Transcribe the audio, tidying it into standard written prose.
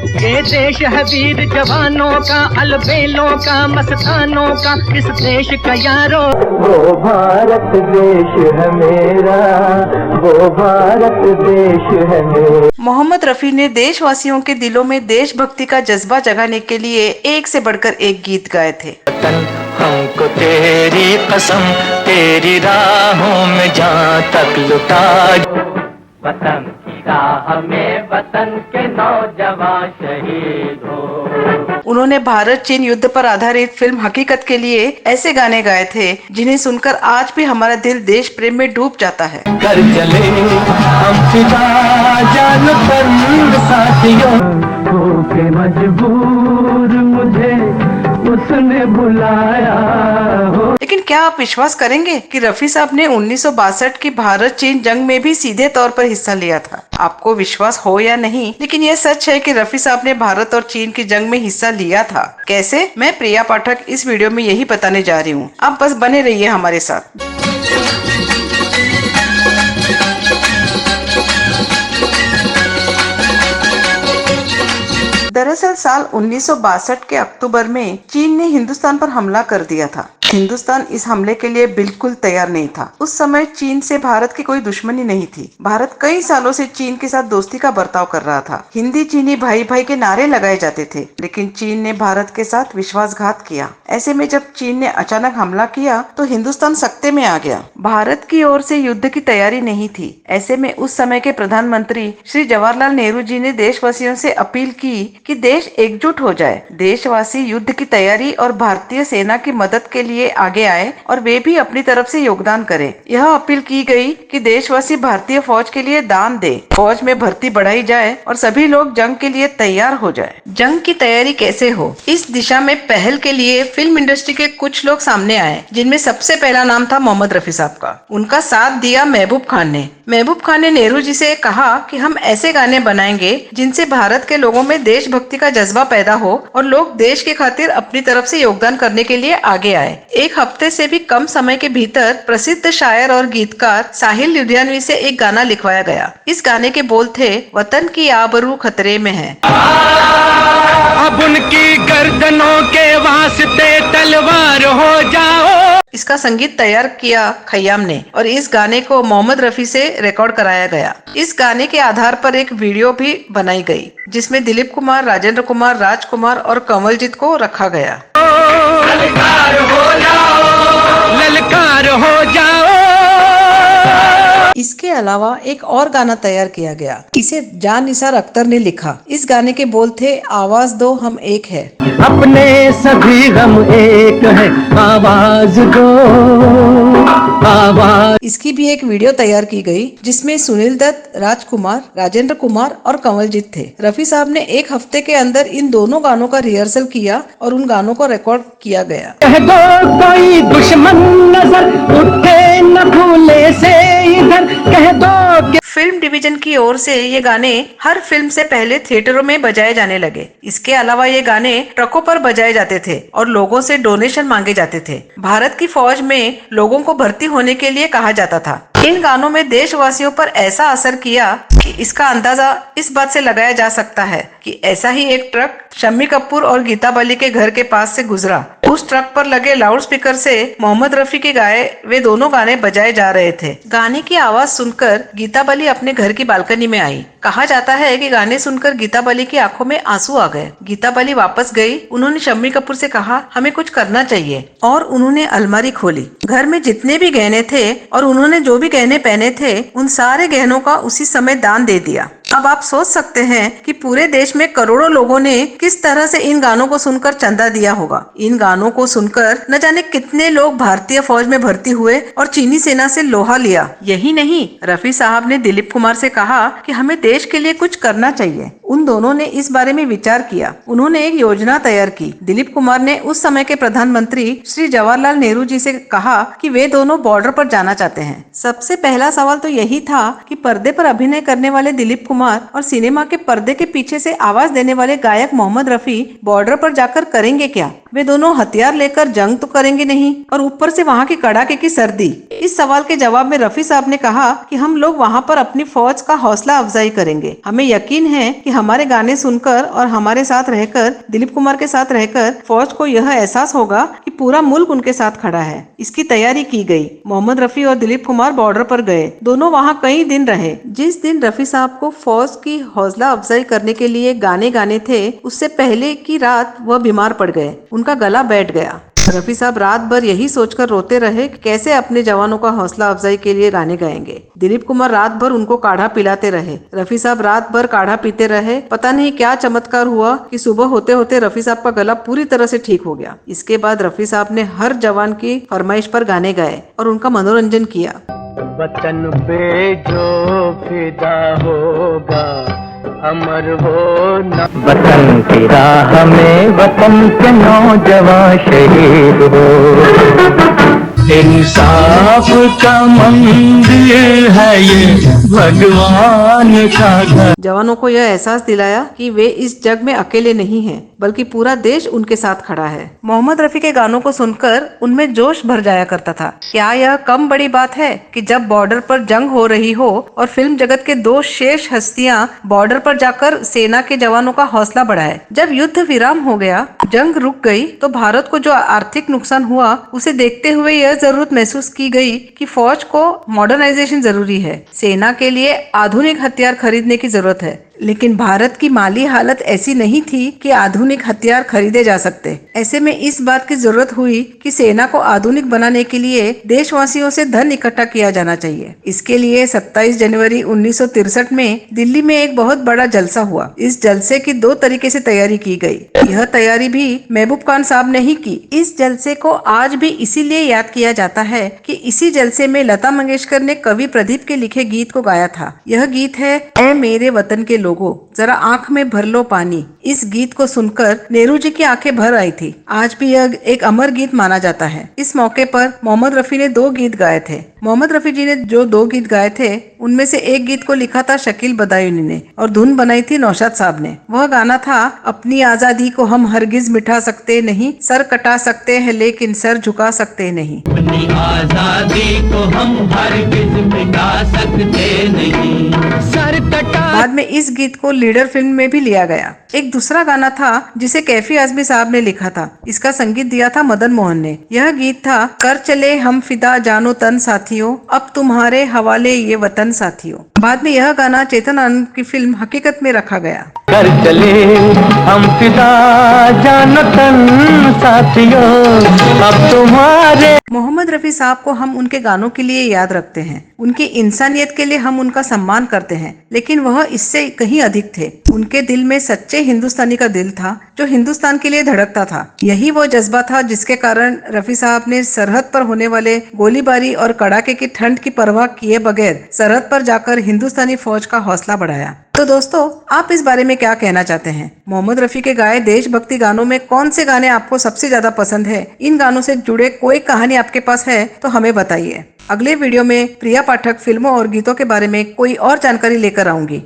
ये देश है वीर जवानों का, अलबेलों का, मस्तानों का, इस देश का यारो। वो भारत देश है मेरा, वो भारत देश है मेरा। मोहम्मद रफी ने देशवासियों के दिलों में देशभक्ति का जज्बा जगाने के लिए एक से बढ़कर एक गीत गाए थे। वतन हमको तेरी कसम, तेरी राहों में जहाँ तक लुटा, वतन की राह में वतन के नौजवान शहीद हो। उन्होंने भारत चीन युद्ध पर आधारित फिल्म हकीकत के लिए ऐसे गाने गाए थे जिन्हें सुनकर आज भी हमारा दिल देश प्रेम में डूब जाता है। कर चले हम फिदा जान पर साथियों, होके मजबूर मुझे उसने बुलाया हो। लेकिन क्या आप विश्वास करेंगे कि रफी साहब ने 1962 की भारत चीन जंग में भी सीधे तौर पर हिस्सा लिया था। आपको विश्वास हो या नहीं, लेकिन यह सच है कि रफी साहब ने भारत और चीन की जंग में हिस्सा लिया था। कैसे? मैं प्रिया पाठक इस वीडियो में यही बताने जा रही हूँ। आप बस बने रहिए हमारे साथ। दरअसल साल 1962 के अक्टूबर में चीन ने हिंदुस्तान पर हमला कर दिया था। हिंदुस्तान इस हमले के लिए बिल्कुल तैयार नहीं था। उस समय चीन से भारत की कोई दुश्मनी नहीं थी। भारत कई सालों से चीन के साथ दोस्ती का बर्ताव कर रहा था। हिंदी चीनी भाई भाई के नारे लगाए जाते थे, लेकिन चीन ने भारत के साथ विश्वासघात किया। ऐसे में जब चीन ने अचानक हमला किया तो हिंदुस्तान सकते में आ गया। भारत की ओर से युद्ध की तैयारी नहीं थी। ऐसे में उस समय के प्रधानमंत्री श्री जवाहरलाल नेहरू जी ने देशवासियों से अपील की कि देश एकजुट हो जाए। देशवासी युद्ध की तैयारी और भारतीय सेना की मदद के लिए आगे आए और वे भी अपनी तरफ से योगदान करें। यह अपील की गई कि देशवासी भारतीय फौज के लिए दान दे, फौज में भर्ती बढ़ाई जाए और सभी लोग जंग के लिए तैयार हो जाए। जंग की तैयारी कैसे हो, इस दिशा में पहल के लिए फिल्म इंडस्ट्री के कुछ लोग सामने आए, जिनमें सबसे पहला नाम था मोहम्मद रफी साहब का। उनका साथ दिया महबूब खान ने। महबूब खान ने नेहरू जी से कहा कि हम ऐसे गाने बनाएंगे जिनसे भारत के लोगों में देशभक्ति का जज्बा पैदा हो और लोग देश के खातिर अपनी तरफ से योगदान करने के लिए आगे आए। एक हफ्ते से भी कम समय के भीतर प्रसिद्ध शायर और गीतकार साहिल लुधियानवी से एक गाना लिखवाया गया। इस गाने के बोल थे, वतन की आबरू खतरे में है। अब उनकी गर्दनों के वास्ते तलवार हो जाओ। इसका संगीत तैयार किया खय्याम ने और इस गाने को मोहम्मद रफी से रिकॉर्ड कराया गया। इस गाने के आधार पर एक वीडियो भी बनाई गई, जिसमें दिलीप कुमार, राजेंद्र कुमार, राजकुमार और कंवलजीत को रखा गया। ललकार हो जाओ, ललकार हो जाओ। इसके अलावा एक और गाना तैयार किया गया। इसे जान निसार अख्तर ने लिखा। इस गाने के बोल थे, आवाज दो हम एक है। अपने सभी गम एक है, आवाज दो आवाज। इसकी भी एक वीडियो तैयार की गई, जिसमें सुनील दत्त, राजकुमार, राजेंद्र कुमार और कंवलजीत थे। रफी साहब ने एक हफ्ते के अंदर इन दोनों गानों का रिहर्सल किया और उन गानों को रिकॉर्ड किया गया। कह दो कोई दुश्मन नजर उठे न भूले से इधर, कह दो कि फिल्म डिवीजन की ओर से ये गाने हर फिल्म से पहले थिएटरों में बजाए जाने लगे। इसके अलावा ये गाने ट्रकों पर बजाए जाते थे और लोगों से डोनेशन मांगे जाते थे। भारत की फौज में लोगों को भर्ती होने के लिए कहा जाता था। इन गानों में देशवासियों पर ऐसा असर किया कि इसका अंदाजा इस बात से लगाया जा सकता है कि ऐसा ही एक ट्रक शम्मी कपूर और गीता बाली के घर के पास से गुजरा। उस ट्रक पर लगे लाउड स्पीकर से मोहम्मद रफी के गाए वे दोनों गाने बजाए जा रहे थे। गाने की आवाज सुनकर गीता बाली अपने घर की बालकनी में आई। कहा जाता है कि गाने सुनकर गीता बाली की आंखों में आंसू आ गए। गीता बाली वापस गई। उन्होंने शम्मी कपूर से कहा, हमें कुछ करना चाहिए, और उन्होंने अलमारी खोली। घर में जितने भी गहने थे और उन्होंने जो भी गहने पहने थे, उन सारे गहनों का उसी समय दान दे दिया। अब आप सोच सकते हैं कि पूरे देश में करोड़ों लोगों ने किस तरह से इन गानों को सुनकर चंदा दिया होगा। इन गानों को सुनकर न जाने कितने लोग भारतीय फौज में भर्ती हुए और चीनी सेना से लोहा लिया। यही नहीं, रफी साहब ने दिलीप कुमार से कहा कि हमें देश के लिए कुछ करना चाहिए। उन दोनों ने इस बारे में विचार किया। उन्होंने एक योजना तैयार की। दिलीप कुमार ने उस समय के प्रधानमंत्री श्री जवाहरलाल नेहरू जी से कहा कि वे दोनों बॉर्डर पर जाना चाहते हैं। सबसे पहला सवाल तो यही था कि पर्दे पर अभिनय करने वाले दिलीप कुमार कुमार और सिनेमा के पर्दे के पीछे से आवाज देने वाले गायक मोहम्मद रफी बॉर्डर पर जाकर करेंगे क्या? वे दोनों हथियार लेकर जंग तो करेंगे नहीं और ऊपर से वहाँ की कड़ाके की सर्दी। इस सवाल के जवाब में रफी साहब ने कहा कि हम लोग वहाँ पर अपनी फौज का हौसला अफजाई करेंगे। हमें यकीन है कि हमारे गाने सुनकर और हमारे साथ रहकर, दिलीप कुमार के साथ रहकर फौज को यह एहसास होगा कि पूरा मुल्क उनके साथ खड़ा है। इसकी तैयारी की गई। मोहम्मद रफी और दिलीप कुमार बॉर्डर पर गए। दोनों वहाँ कई दिन रहे। जिस दिन रफी साहब को फौज की हौसला अफजाई करने के लिए गाने गाने थे, उससे पहले की रात वह बीमार पड़ गए। उनका गला बैठ गया। रफी साहब रात भर यही सोचकर रोते रहे कि कैसे अपने जवानों का हौसला अफजाई के लिए गाने गाएंगे। दिलीप कुमार रात भर उनको काढ़ा पिलाते रहे। रफी साहब रात भर काढ़ा पीते रहे। पता नहीं क्या चमत्कार हुआ कि सुबह होते होते रफी साहब का गला पूरी तरह से ठीक हो गया। इसके बाद रफी साहब ने हर जवान की फरमाइश पर गाने गाए और उनका मनोरंजन किया। वतन पे जो फिदा होगा अमर वो न, वतन की राह में वतन के नौजवान शहीद हो। इंसाफ का मंदिर है ये भगवान का घर। जवानों को यह एहसास दिलाया कि वे इस जग में अकेले नहीं हैं, बल्कि पूरा देश उनके साथ खड़ा है। मोहम्मद रफी के गानों को सुनकर उनमें जोश भर जाया करता था। क्या यह कम बड़ी बात है कि जब बॉर्डर पर जंग हो रही हो और फिल्म जगत के दो शेष हस्तियां बॉर्डर पर जाकर सेना के जवानों का हौसला बढ़ाए। जब युद्ध विराम हो गया, जंग रुक गई, तो भारत को जो आर्थिक नुकसान हुआ उसे देखते हुए यह जरूरत महसूस की गई कि फौज को मॉडर्नाइजेशन जरूरी है। सेना के लिए आधुनिक हथियार खरीदने की जरूरत है, लेकिन भारत की माली हालत ऐसी नहीं थी कि आधुनिक हथियार खरीदे जा सकते। ऐसे में इस बात की जरूरत हुई कि सेना को आधुनिक बनाने के लिए देशवासियों से धन इकट्ठा किया जाना चाहिए। इसके लिए 27 जनवरी 1963 में दिल्ली में एक बहुत बड़ा जलसा हुआ। इस जलसे की दो तरीके से तैयारी की गई। यह तैयारी भी महबूब खान साहब ने ही की। इस जलसे को आज भी इसीलिए याद किया जाता है कि इसी जलसे में लता मंगेशकर ने कवि प्रदीप के लिखे गीत को गाया था। यह गीत है ऐ मेरे वतन के लोगों, जरा आंख में भर लो पानी। इस गीत को सुनकर नेहरू जी की आंखें भर आई थी। आज भी यह एक अमर गीत माना जाता है। इस मौके पर मोहम्मद रफी ने दो गीत गाए थे। मोहम्मद रफी जी ने जो दो गीत गाए थे, उनमें से एक गीत को लिखा था शकील बदायूनी ने और धुन बनाई थी नौशाद साहब ने। वह गाना था, अपनी आजादी को हम हरगिज मिटा सकते नहीं, सर कटा सकते हैं लेकिन सर झुका सकते नहीं। अपनी आजादी को हम हरगिज मिटा सकते नहीं, सर कटा। बाद में इस गीत को लीडर फिल्म में भी लिया गया। एक दूसरा गाना था जिसे कैफी आजमी साहब ने लिखा था। इसका संगीत दिया था मदन मोहन ने। यह गीत था, कर चले हम फिदा जानो तन साथियों, अब तुम्हारे हवाले ये वतन साथियों। बाद में यह गाना चेतन आनंद की फिल्म हकीकत में रखा गया। कर चले हम फिदा जानो तन साथियों, अब तुम्हारे। मोहम्मद रफी साहब को हम उनके गानों के लिए याद रखते हैं, उनकी इंसानियत के लिए हम उनका सम्मान करते हैं, लेकिन वह इससे कहीं अधिक थे। उनके दिल में सच्चे हिंदुस्तानी का दिल था जो हिंदुस्तान के लिए धड़कता था। यही वो जज्बा था जिसके कारण रफी साहब ने सरहद पर होने वाले गोलीबारी और कड़ाके की ठंड की परवाह किए बगैर सरहद पर जाकर हिंदुस्तानी फौज का हौसला बढ़ाया। तो दोस्तों, आप इस बारे में क्या कहना चाहते हैं? मोहम्मद रफी के गाए देशभक्ति गानों में कौन से गाने आपको सबसे ज्यादा पसंद है? इन गानों से जुड़े कोई कहानी आपके पास है तो हमें बताइए। अगले वीडियो में प्रिया पाठक फिल्मों और गीतों के बारे में कोई और जानकारी लेकर आऊंगी।